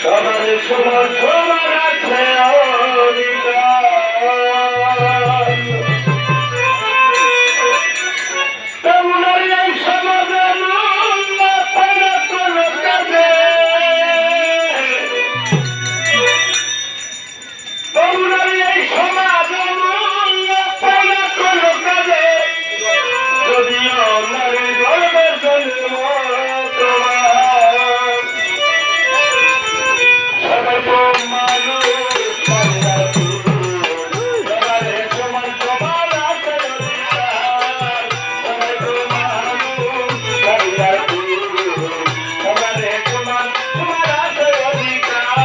সবার সমান সমান আছে অধিকার। তেমনই এই সমাজে মূল্য পায় না কোনো কাজে। তেমনই এই সমাজে মূল্য পায় না কোনো কাজে। যদিও নারী গর্ভের জন্ম তোমার, সবাই তো মানুষ সবাই সমান সমান আছে অধিকার। সবাই তো মানুষ সবাই সমান সমান আছে অধিকার।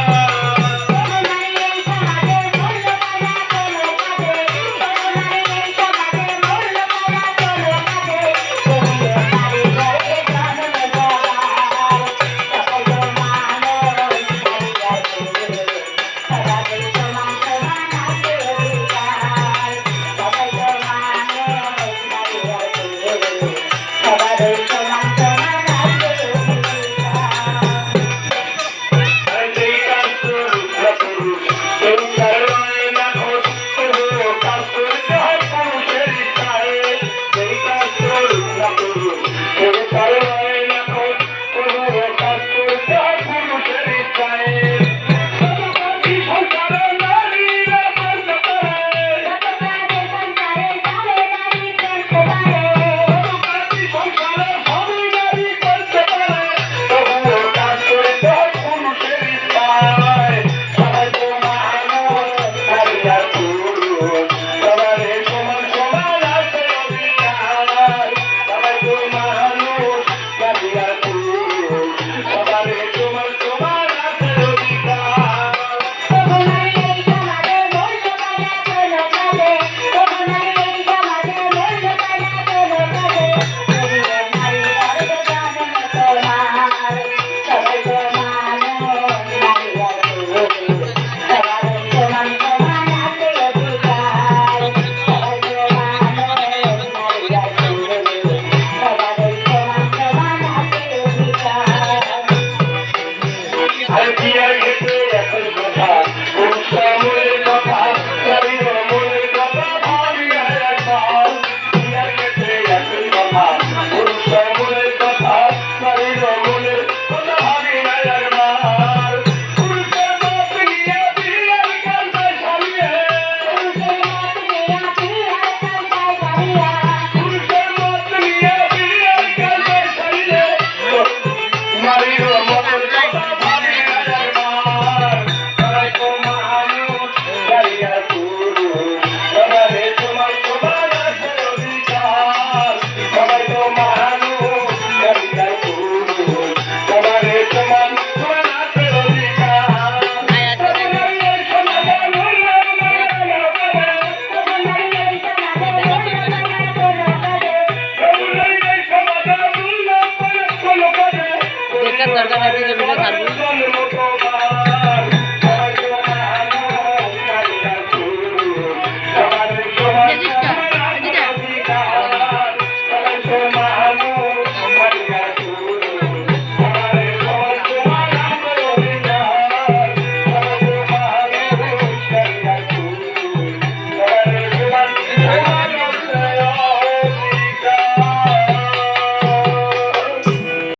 দরকার